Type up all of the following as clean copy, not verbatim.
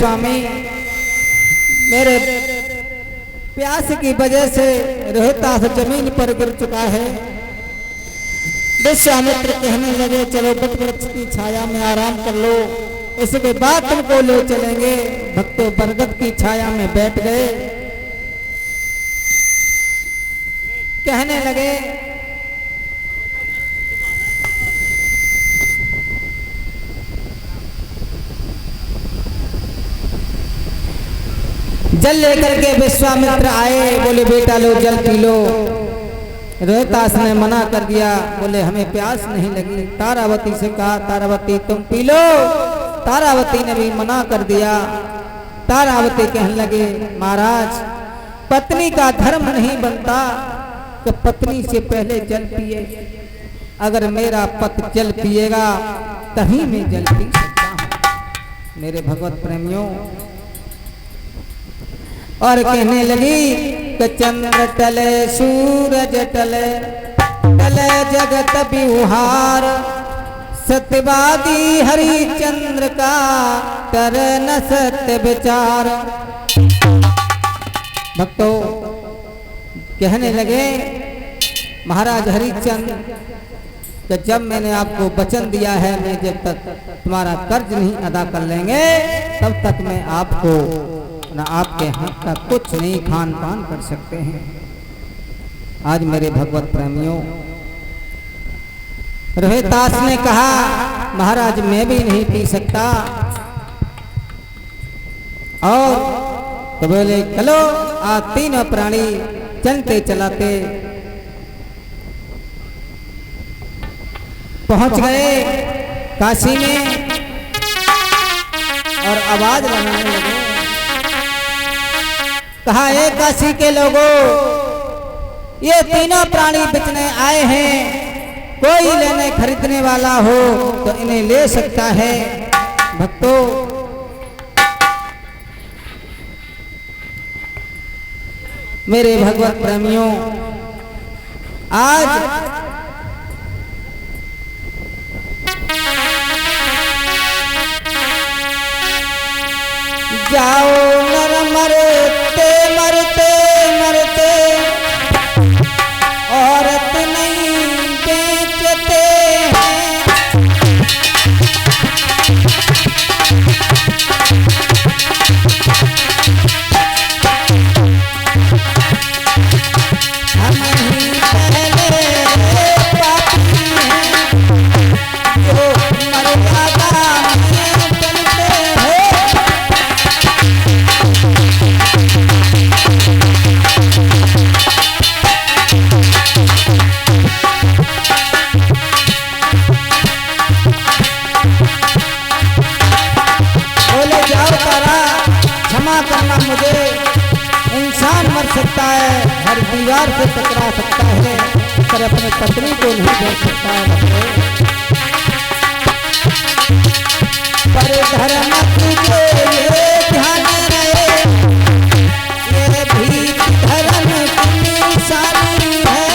स्वामी, मेरे प्यास की वजह से रोहितास जमीन पर गिर चुका है। विश्वामित्र कहने लगे चलो बट वृक्ष की छाया में आराम कर लो, इसके बाद तुमको ले चलेंगे। भक्तों बरगद की छाया में बैठ गए। कहने लगे जल लेकर के विश्वामित्र आए, बोले बेटा लो जल पी लो। रोहितास ने मना कर दिया, बोले हमें प्यास नहीं लगी। तारावती से कहा तारावती तुम पी लो, तारावती ने भी मना कर दिया। तारावती कहने लगे महाराज पत्नी का धर्म नहीं बनता कि पत्नी से पहले जल पिए। अगर मेरा पति जल पिएगा तभी मैं जल पी सकता हूँ। मेरे भगवत प्रेमियों, और कहने लगी कि चंद्र टले सूरज टले, टले जगत बिहार, सत्यवादी हरिचंद्र का कर न सत्य विचार। भक्तों कहने लगे महाराज हरिचंद्र कि जब मैंने आपको वचन दिया है मैं जब तक तुम्हारा कर्ज नहीं अदा कर लेंगे तब तक मैं आपको ना आपके हाथ का कुछ नहीं खान पान कर सकते हैं। आज मेरे भगवत प्रेमियों, रोहितास ने कहा महाराज मैं भी नहीं पी सकता। और तो बोले चलो आज तीनों प्राणी चलते चलाते पहुंच गए काशी में और आवाज लगाने लगे। कहा ए काशी के लोगों, ये तीनों प्राणी बेचने आए हैं, कोई लेने खरीदने वाला हो तो इन्हें ले सकता है। भक्तों मेरे भगवत प्रेमियों, आज जाओ नर मरते मरते मरते, औरत नहीं बेचते हैं। हम ही पहले पापी हैं जो मर्यादा में चलते हैं। करना मुझे, इंसान मर सकता है, हर दीवार से टकरा सकता है, पर अपने पत्नी को नहीं देख सकता है। पर धर्म तुझे ये ध्यान रहे, ये भी धर्म की निशानी है।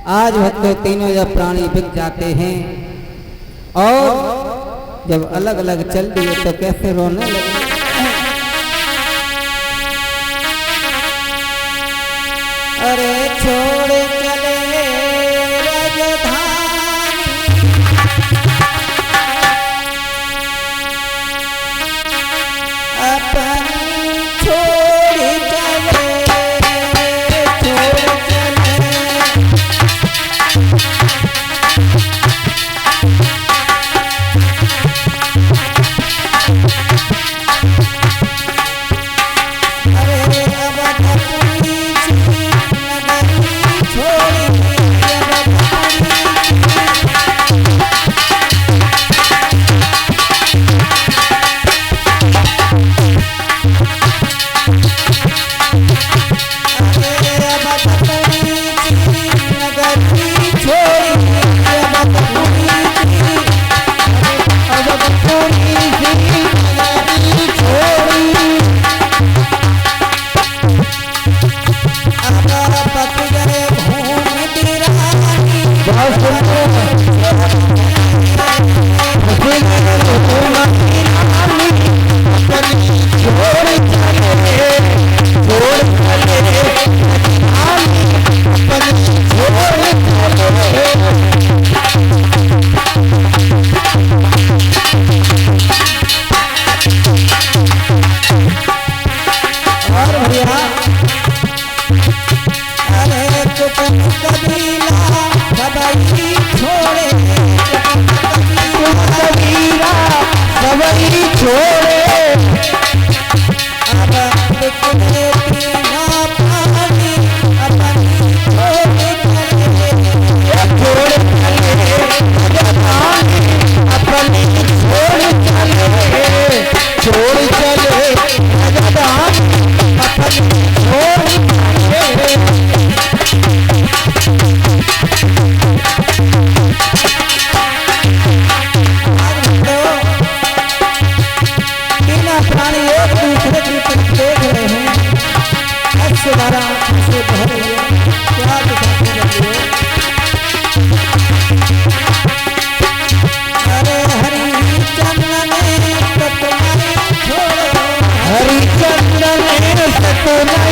आज भक्तों तीनों जब प्राणी बिक जाते हैं और जब अलग अलग चल दिए तो कैसे रोने लगे। अरे छोड़ चले राजधानी, अपनी छोड़ चले, छोड़ चले। अरे अब अपनी नगरी छोड़ हरिचंदन सतना